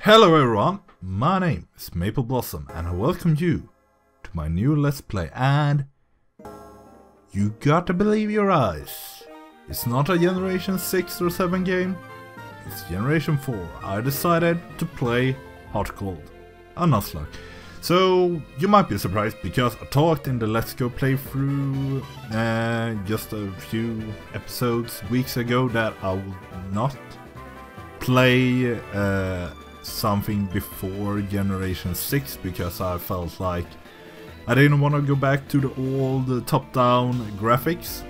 Hello everyone, my name is Maple Blossom and I welcome you to my new Let's Play, and you gotta believe your eyes. It's not a Generation 6 or 7 game, it's Generation 4. I decided to play HeartGold, a Nuzlocke. So you might be surprised because I talked in the Let's Go playthrough just a few weeks ago that I would not play something before Generation 6 because I felt like I didn't want to go back to the old top-down graphics.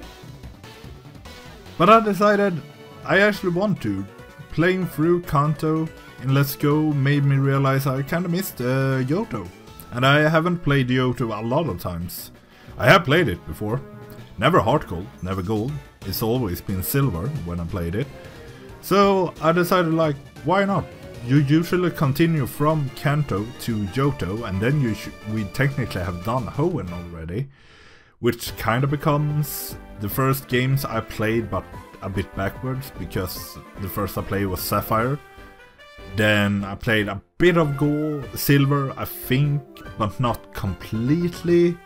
But I decided I actually want to. Playing through Kanto in Let's Go made me realize I kinda missed Johto. And I haven't played Johto a lot of times. I have played it before. Never HeartGold, never Gold. It's always been Silver when I played it. So I decided, like, why not? You usually continue from Kanto to Johto, and then we technically have done Hoenn already, which kind of becomes the first games I played, but a bit backwards, because the first I played was Sapphire. Then I played a bit of Gold, Silver, I think, but not completely.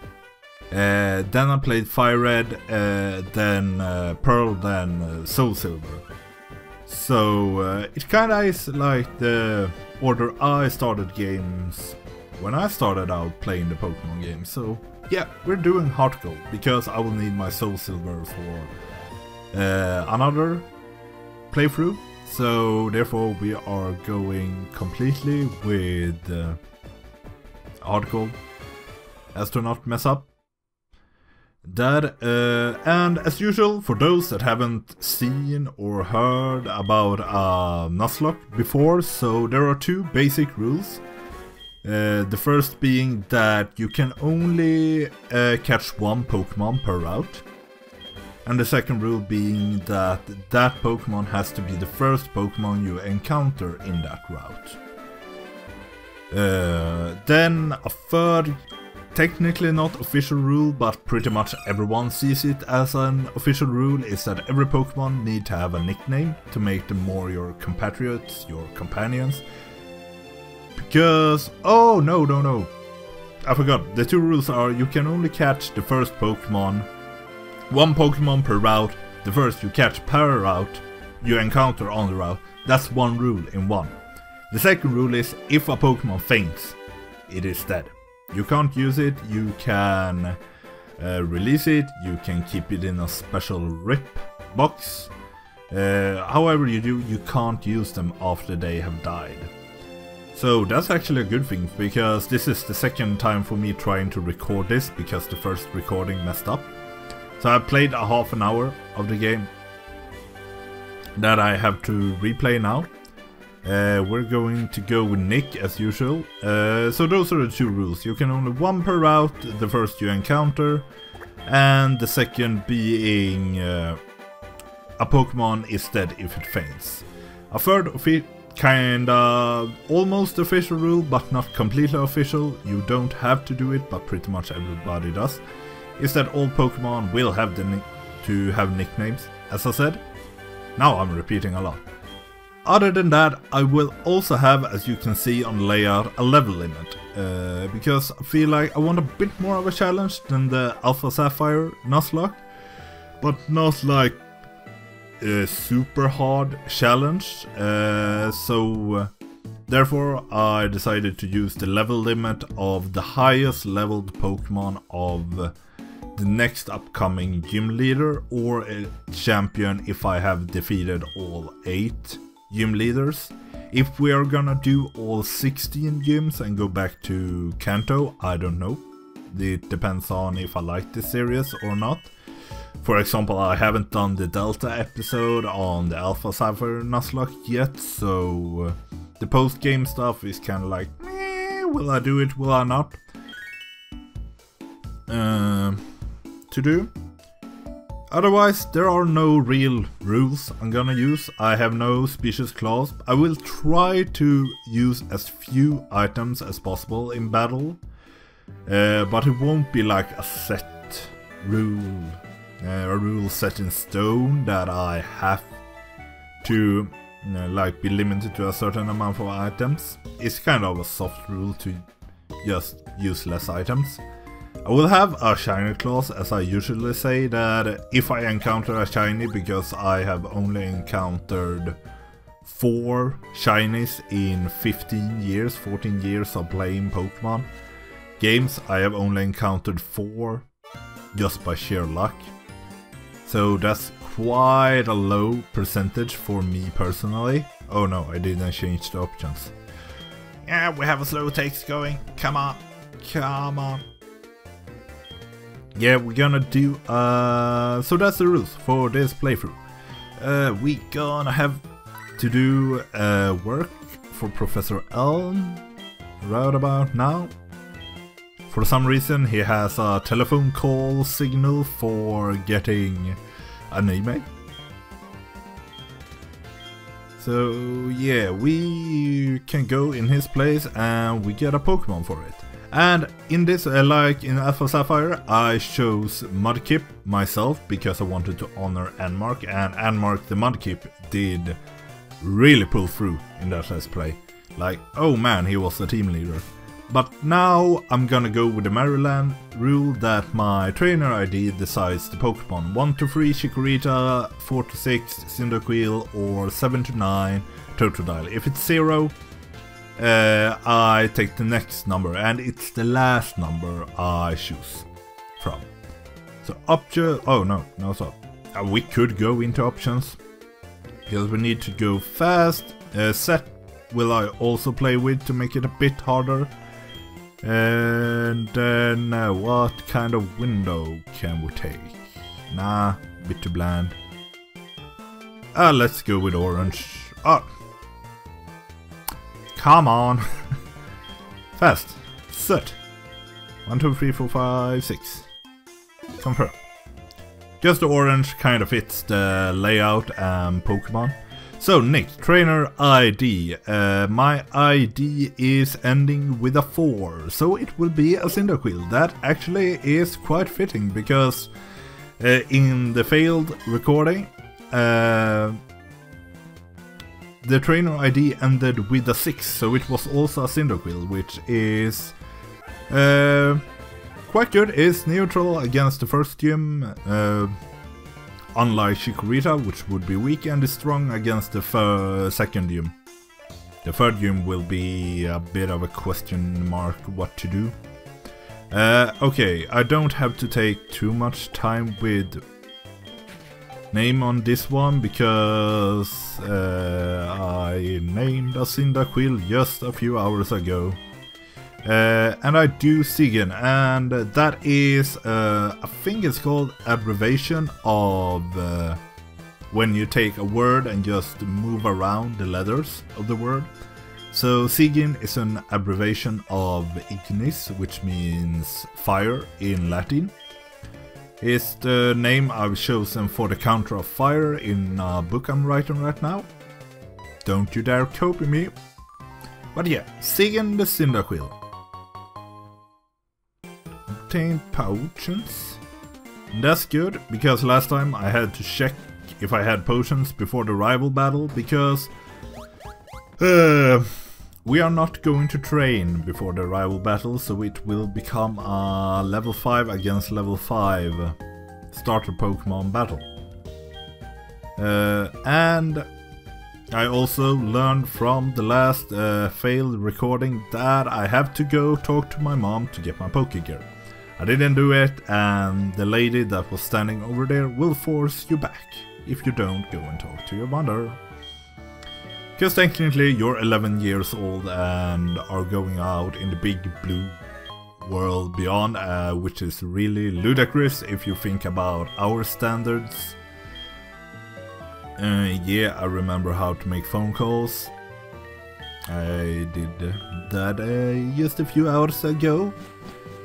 Then I played Fire Red, then Pearl, then Soul Silver. So it kinda is like the order I started games when I started out playing the Pokemon games. So yeah, we're doing HeartGold because I will need my Soul Silver for another playthrough. So therefore we are going completely with HeartGold as to not mess up that. And as usual, for those that haven't seen or heard about Nuzlocke before, so there are two basic rules. The first being that you can only catch one Pokemon per route. And the second rule being that that Pokemon has to be the first Pokemon you encounter in that route. Then a third, technically not official rule, but pretty much everyone sees it as an official rule, is that every Pokemon need to have a nickname to make them more your compatriots, your companions. Because, oh no, I forgot, the two rules are you can only catch the first Pokemon, one Pokemon per route, the first you catch per route you encounter on the route. That's one rule in one. The second rule is if a Pokemon faints, it is dead. You can't use it, you can release it, you can keep it in a special rip box. However you do, you can't use them after they have died. So that's actually a good thing, because this is the second time for me trying to record this, because the first recording messed up. So I played a half an hour of the game that I have to replay now. We're going to go with Nick as usual. So those are the two rules. You can only one per route, the first you encounter, and the second being a Pokemon is dead if it faints. A third of it, kinda almost official rule, but not completely official. You don't have to do it, but pretty much everybody does. Is that all Pokemon will have to have nicknames, as I said. Now I'm repeating a lot. Other than that, I will also have, as you can see on the layout, a level limit. Because I feel like I want a bit more of a challenge than the Alpha Sapphire Nuzlocke. But not like a super hard challenge. So therefore I decided to use the level limit of the highest leveled Pokemon of the next upcoming gym leader or a champion if I have defeated all 8 gym leaders. If we are gonna do all 16 gyms and go back to Kanto, I don't know. It depends on if I like this series or not. For example, I haven't done the Delta episode on the Alpha Sapphire Nuzlocke yet, so the post-game stuff is kinda like, will I do it, will I not? To do. Otherwise, there are no real rules I'm gonna use. I have no species clause. I will try to use as few items as possible in battle, but it won't be like a set rule, a rule set in stone that I have to like be limited to a certain amount of items. It's kind of a soft rule to just use less items. I will have a shiny clause, as I usually say, that if I encounter a shiny, because I have only encountered 4 shinies in 14 years of playing Pokemon games, I have only encountered 4 just by sheer luck. So that's quite a low percentage for me personally. Oh no, I didn't change the options. Yeah, we have a slow text going. Come on. Come on. Yeah, we're gonna do, so that's the rules for this playthrough. We gonna have to do work for Professor Elm right about now. For some reason he has a telephone call signal for getting an email. So yeah, we can go in his place and we get a Pokemon for it. And in this, like in Alpha Sapphire, I chose Mudkip myself because I wanted to honor Anmark, and Anmark the Mudkip did really pull through in that let's play. Like, oh man, he was the team leader. But now I'm gonna go with the Maryland rule that my trainer ID decides the Pokemon 1 to 3 Chikorita, 4 to 6 Cyndaquil, or 7 to 9 Totodile. If it's 0, I take the next number, and it's the last number I choose from. So option, oh no, so we could go into options because we need to go fast. Set will I also play with to make it a bit harder. And then what kind of window can we take? Nah, a bit too bland. Let's go with orange. Oh, come on. Fast. Set. 1, 2, 3, 4, 5, 6. Confirm. Just the orange kind of fits the layout and Pokemon. So Nick, trainer ID. My ID is ending with a 4, so it will be a Cyndaquil. That actually is quite fitting because in the failed recording, the trainer ID ended with a 6, so it was also a Cyndaquil, which is quite good. It's neutral against the first gym, unlike Chikorita, which would be weak, and is strong against the second gym. The third gym will be a bit of a question mark what to do. Okay, I don't have to take too much time with name on this one because I named a Cyndaquil just a few hours ago. And I do Sigen, and that is, I think it's called abbreviation of when you take a word and just move around the letters of the word. So Sigen is an abbreviation of Ignis, which means fire in Latin. It's the name I've chosen for the counter of fire in a book I'm writing right now. Don't you dare copy me. But yeah, Sigen the Cyndaquil. Obtain potions. And that's good, because last time I had to check if I had potions before the rival battle, because we are not going to train before the rival battle, so it will become a level 5 against level 5 starter Pokemon battle. And I also learned from the last failed recording that I have to go talk to my mom to get my Pokégear. I didn't do it, and the lady that was standing over there will force you back if you don't go and talk to your mother. Because technically you're 11 years old and are going out in the big blue world beyond, which is really ludicrous if you think about our standards. Yeah, I remember how to make phone calls. I did that just a few hours ago.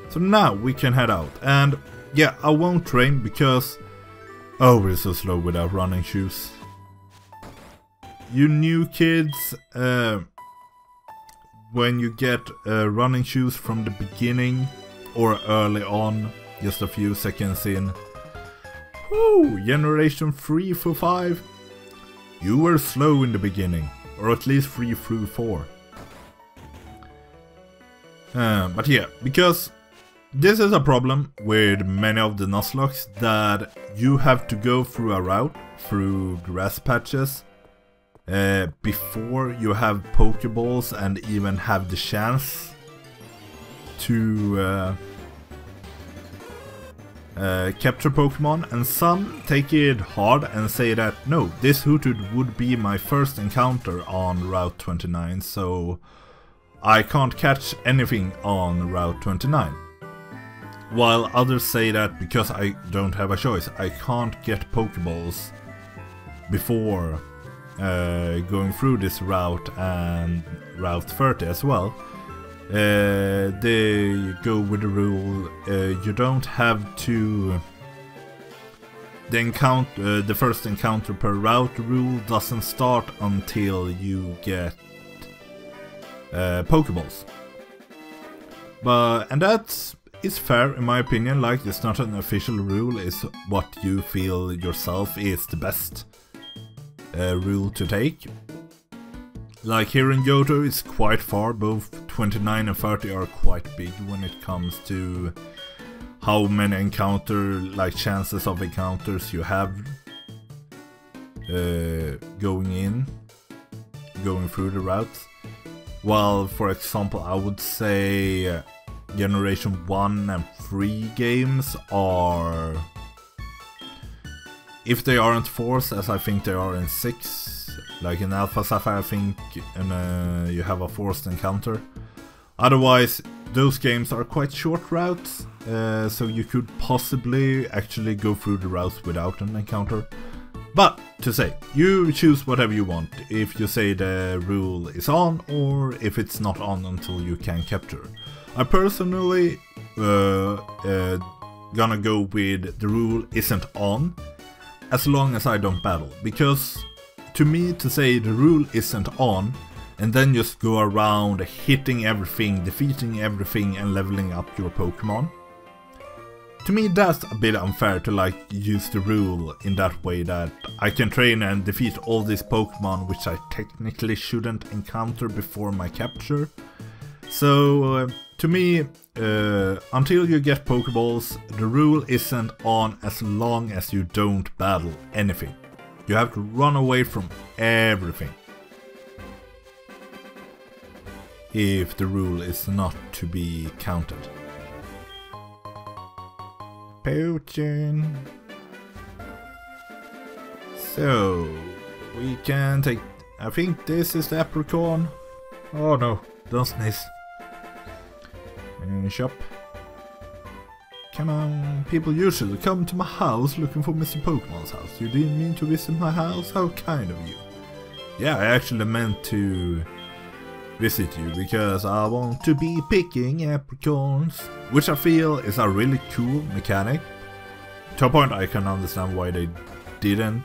So now we can head out. And yeah, I won't train because... oh, we're so slow without running shoes. You new kids, when you get running shoes from the beginning or early on, just a few seconds in. Woo! Generation 3 for 5. you were slow in the beginning, or at least 3 through 4. But yeah, because this is a problem with many of the Nuzlockes, that you have to go through a route through grass patches before you have Pokeballs and even have the chance to capture Pokemon, and some take it hard and say that no, this Hoothoot would be my first encounter on Route 29, so I can't catch anything on Route 29. While others say that because I don't have a choice, I can't get Pokeballs before going through this route and Route 30 as well. They go with the rule, you don't have to... The first encounter per route rule doesn't start until you get Pokeballs. And that is fair in my opinion, like it's not an official rule, it's what you feel yourself is the best rule to take. Like here in Johto it's quite far, both 29 and 30 are quite big when it comes to how many chances of encounters you have going through the routes. While for example I would say Generation 1 and 3 games are, if they aren't forced, as I think they are in 6, like in Alpha Sapphire I think you have a forced encounter. Otherwise those games are quite short routes, so you could possibly actually go through the routes without an encounter. But to say, you choose whatever you want, if you say the rule is on or if it's not on until you can capture. I personally gonna go with the rule isn't on as long as I don't battle, because to me to say the rule isn't on and then just go around hitting everything, defeating everything and leveling up your Pokemon, to me that's a bit unfair to like use the rule in that way, that I can train and defeat all these Pokemon which I technically shouldn't encounter before my capture. So to me, until you get Pokeballs, the rule isn't on as long as you don't battle anything. You have to run away from everything if the rule is not to be counted. Potion. So we can take, I think this is the Apricot. Oh no, don't sneeze. Shop. Come on, people usually come to my house looking for Mr. Pokemon's house. You didn't mean to visit my house? How kind of you. Yeah, I actually meant to visit you because I want to be picking apricorns, which I feel is a really cool mechanic. To a point I can understand why they didn't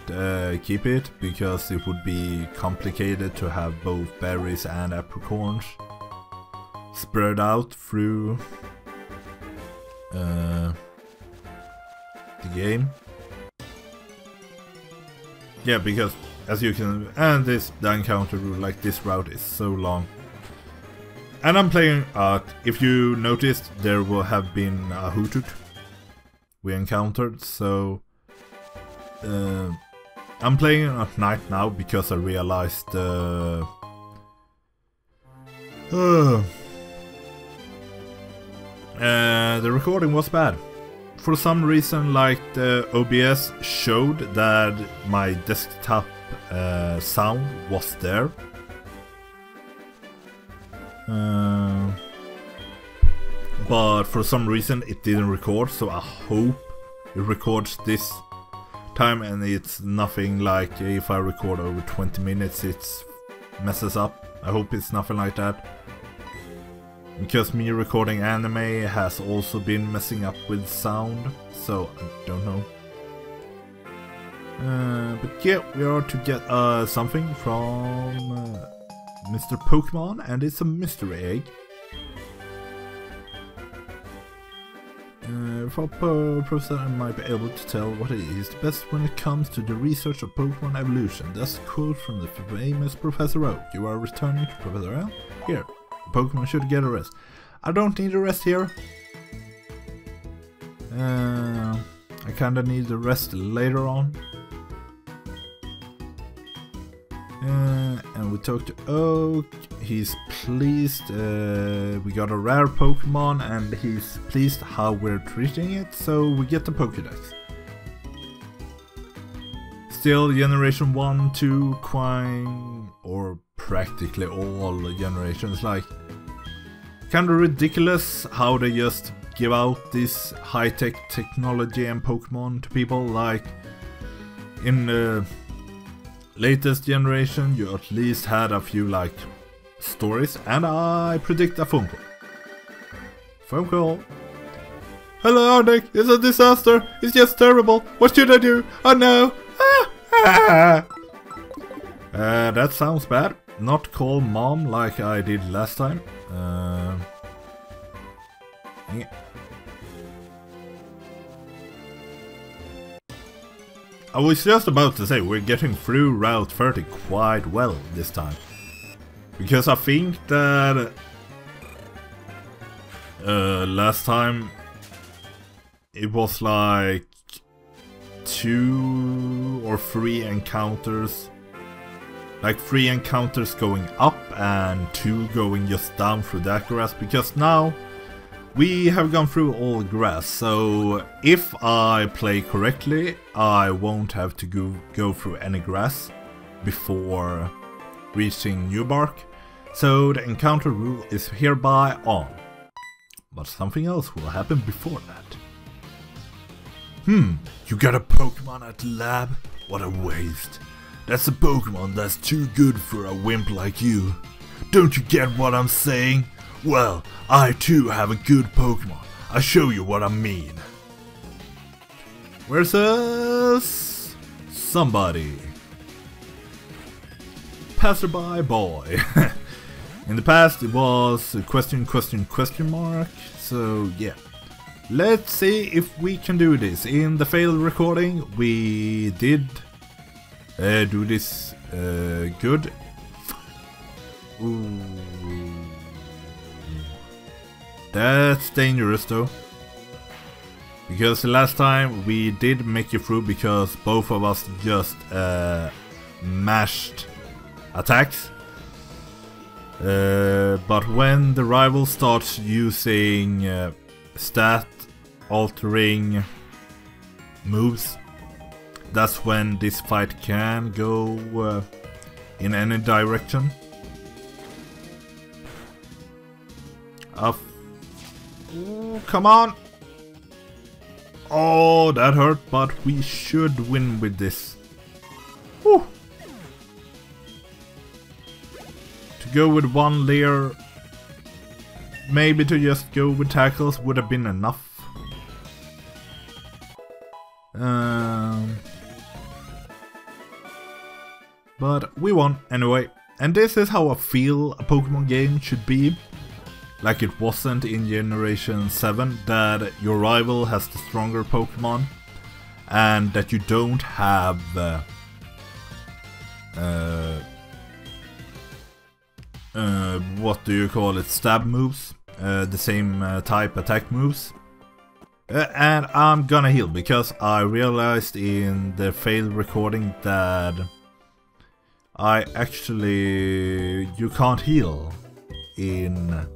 keep it, because it would be complicated to have both berries and apricorns spread out through the game. Yeah, because as you can, and the encounter rule, like this route is so long. And I'm playing if you noticed, there will have been a Hoothoot we encountered, so I'm playing at night now because I realized the recording was bad. For some reason, like the OBS showed that my desktop sound was there. But for some reason it didn't record, so I hope it records this time and it's nothing like if I record over 20 minutes it messes up. I hope it's nothing like that. Because me recording anime has also been messing up with sound, so I don't know. But yeah, we are to get something from Mr. Pokemon, and it's a mystery egg. for Professor, I might be able to tell what it is the best when it comes to the research of Pokemon evolution. That's a quote from the famous Professor Oak. You are returning to Professor L? Here, Pokemon should get a rest. I don't need a rest here. I kinda need the rest later on. And we talked to Oak. He's pleased. We got a rare Pokemon and he's pleased how we're treating it, so we get the Pokédex. Still, Generation 1, 2, Quine, or practically all generations, like, kinda ridiculous how they just give out this high-tech technology and Pokemon to people. Like, in the latest generation, you at least had a few, like, stories, and I predict a phone call. Phone call. Hello, Nick. It's a disaster. It's just terrible. What should I do? Oh no. That sounds bad. Not call mom like I did last time. Yeah. I was just about to say, we're getting through Route 30 quite well this time. Because I think that last time it was like 2 or 3 encounters. Like 3 encounters going up and 2 going just down through that grass. Because now we have gone through all grass, so if I play correctly, I won't have to go through any grass before reaching New Bark. So the encounter rule is hereby on. But something else will happen before that. You got a Pokemon at the lab? What a waste. That's a Pokemon that's too good for a wimp like you. Don't you get what I'm saying? Well, I too have a good Pokemon. I'll show you what I mean. Versus somebody. Passerby boy. In the past it was a question mark. So yeah. Let's see if we can do this. In the failed recording we did do this good. Ooh. That's dangerous though. Because the last time we did make it through because both of us just mashed attacks. But when the rival starts using stat altering moves, that's when this fight can go in any direction. Ooh, come on! Oh, that hurt, but we should win with this. Whew. To go with one layer, maybe to just go with tackles would have been enough. But we won anyway. And this is how I feel a Pokemon game should be. Like it wasn't in Generation 7, that your rival has the stronger Pokemon and that you don't have what do you call it, stab moves, the same type attack moves. And I'm gonna heal because I realized in the failed recording that you can't heal in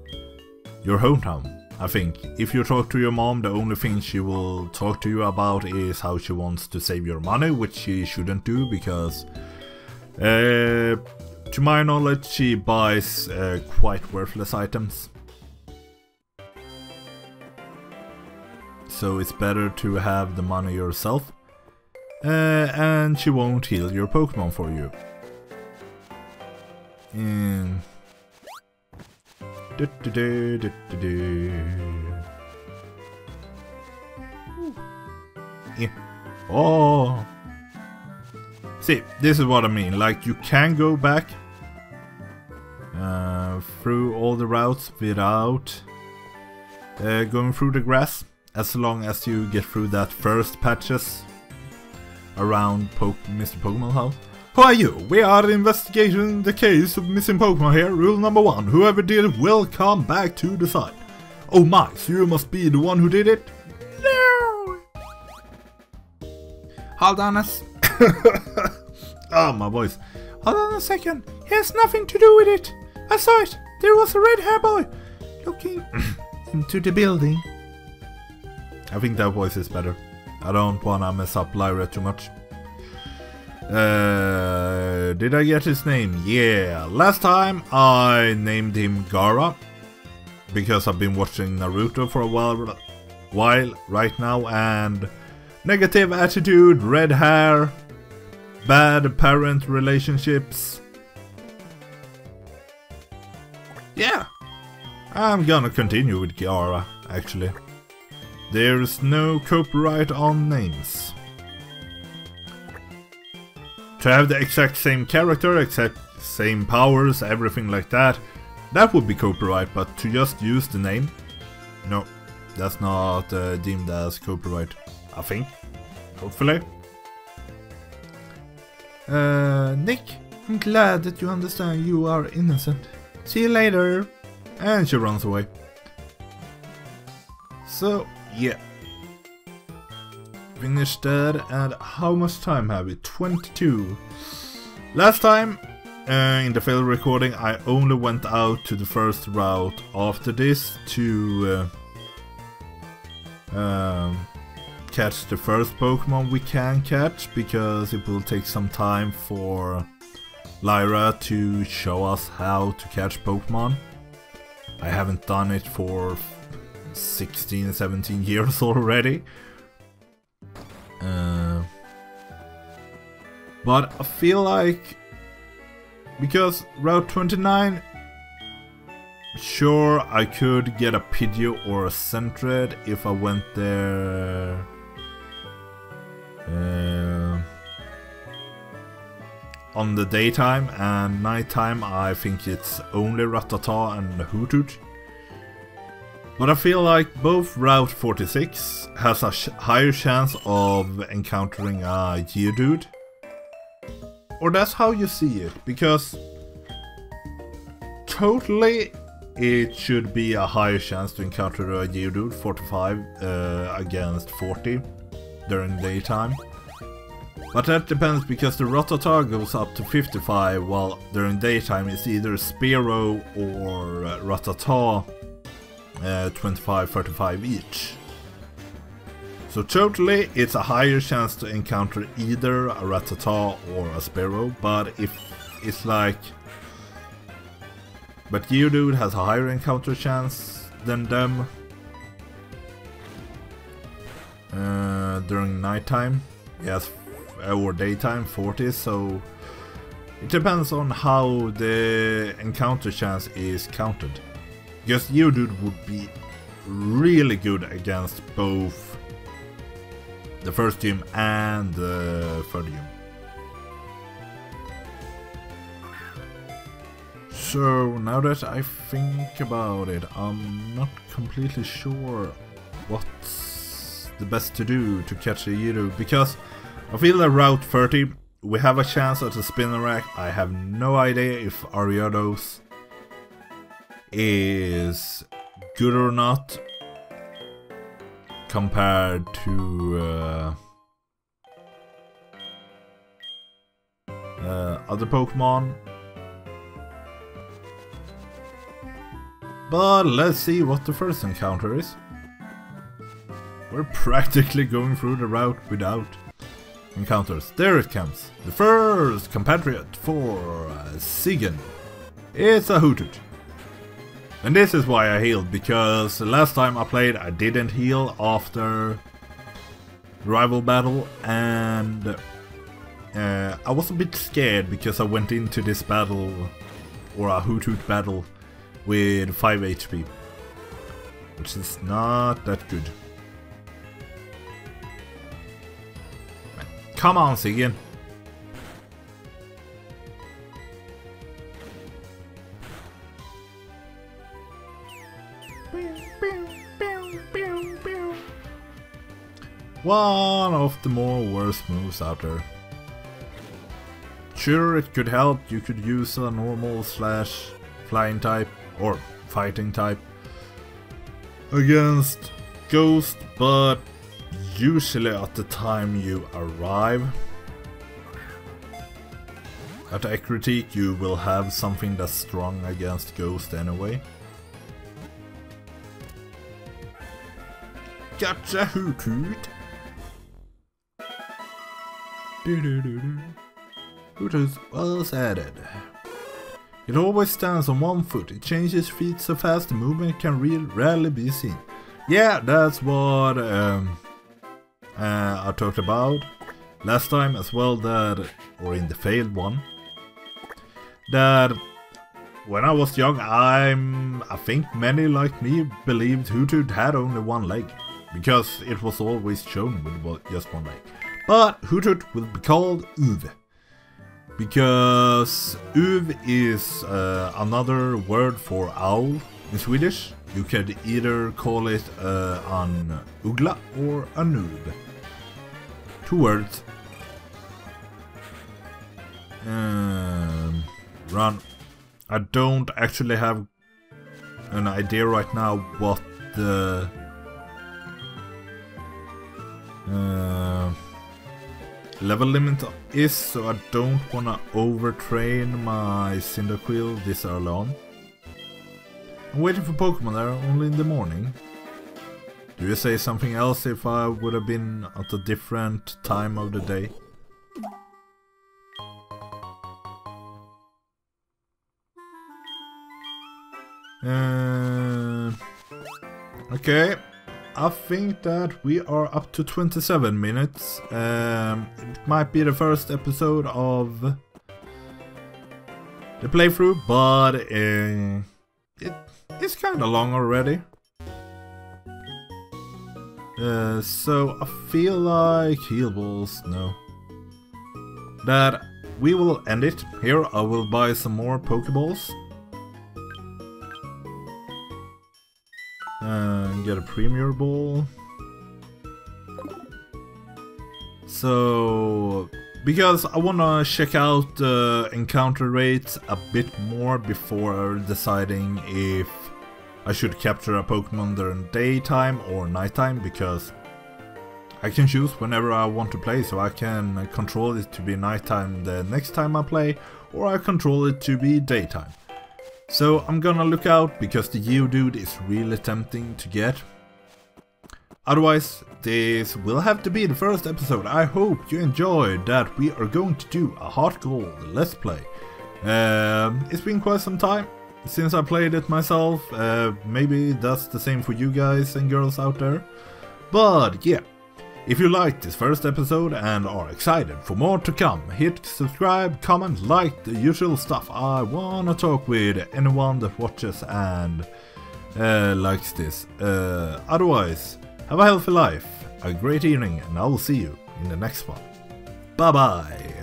your hometown. I think if you talk to your mom, the only thing she will talk to you about is how she wants to save your money, which she shouldn't do because to my knowledge she buys quite worthless items. So it's better to have the money yourself, and she won't heal your Pokemon for you. Yeah. Oh. See, this is what I mean. Like, you can go back through all the routes without going through the grass. as long as you get through that first patches around Mr. Pokemon house. Who are you? We are investigating the case of missing Pokemon here. Rule number 1. Whoever did it will come back to the site. Oh my, so you must be the one who did it? No! Hold on oh, my voice. Hold on a second. He has nothing to do with it. I saw it. There was a red hair boy looking into the building. I think that voice is better. I don't wanna mess up Lyra too much. Did I get his name? Yeah. Last time I named him Gara. Because I've been watching Naruto for a while right now, and negative attitude, red hair, bad parent relationships. Yeah, I'm gonna continue with Gara, actually. There's no copyright on names. To have the exact same character, exact same powers, everything like that, that would be copyright, but to just use the name, no, that's not deemed as copyright, I think, hopefully. Nick, I'm glad that you understand you are innocent. See you later. And she runs away. So, yeah. Finished that, and how much time have we? 22. Last time, in the failed recording, I only went out to the first route after this to catch the first Pokemon we can catch, because it will take some time for Lyra to show us how to catch Pokemon. I haven't done it for 16, 17 years already. But I feel like, because Route 29, sure, I could get a Pidgey or a Sentret if I went there on the daytime, and nighttime I think it's only Rattata and Hoothoot. But I feel like both Route 46 has a higher chance of encountering a Geodude. Or that's how you see it, because totally it should be a higher chance to encounter a Geodude, 45 against 40 during daytime. But that depends, because the Rattata goes up to 55, while during daytime it's either Spearow or Rattata 25-35 each. So totally it's a higher chance to encounter either a Rattata or a Spearow, but if it's like... But Geodude has a higher encounter chance than them during nighttime, yes, or daytime, 40, so it depends on how the encounter chance is counted. Because Geodude would be really good against both the first gym and the third gym. So now that I think about it, I'm not completely sure what's the best to do to catch a Geodude, because I feel that Route 30 we have a chance at a Spinarak. I have no idea if Ariados is good or not compared to other Pokemon. But let's see what the first encounter is. We're practically going through the route without encounters. There it comes. The first compatriot for Sigan. It's a Hoothoot. And this is why I healed, because the last time I played I didn't heal after the rival battle, and I was a bit scared because I went into this battle, or a Hoothoot battle, with 5 HP, which is not that good. Come on, Sigan. one of the more worst moves out there. Sure, it could help, you could use a normal slash flying type or fighting type against Ghost, but usually at the time you arrive at the critique you will have something that's strong against Ghost anyway. Gotcha, hoot hoot! Hoot was added. It always stands on one foot, it changes feet so fast the movement can rarely be seen. Yeah, that's what I talked about last time as well, that, or in the failed one, that when I was young I think many like me believed Hoot Hoot had only one leg, because it was always shown with just one leg. But Hoot Hoot will be called Uv, because Uv is another word for owl in Swedish. You could either call it an uggla or a noob. 2 words. Run. I don't actually have an idea right now what the level limit is, so I don't wanna overtrain my Cyndaquil this early on. I'm waiting for Pokemon there, only in the morning. Do you say something else if I would have been at a different time of the day? Okay, I think that we are up to 27 minutes. It might be the first episode of the playthrough, but it's kinda long already. So I feel like heal balls, no. That we will end it here. I will buy some more Pokeballs. And get a Premier Ball. So, because I wanna check out the encounter rates a bit more before deciding if I should capture a Pokemon during daytime or nighttime, because I can choose whenever I want to play, so I can control it to be nighttime the next time I play, or I control it to be daytime. So I'm gonna look out, because the Geodude is really tempting to get. Otherwise, this will have to be the first episode. I hope you enjoyed that we are going to do a HeartGold Let's Play. It's been quite some time since I played it myself. Maybe that's the same for you guys and girls out there. But yeah, if you liked this first episode and are excited for more to come, hit subscribe, comment, like, the usual stuff. I wanna talk with anyone that watches and likes this. Otherwise, have a healthy life, a great evening, and I will see you in the next one. Bye bye!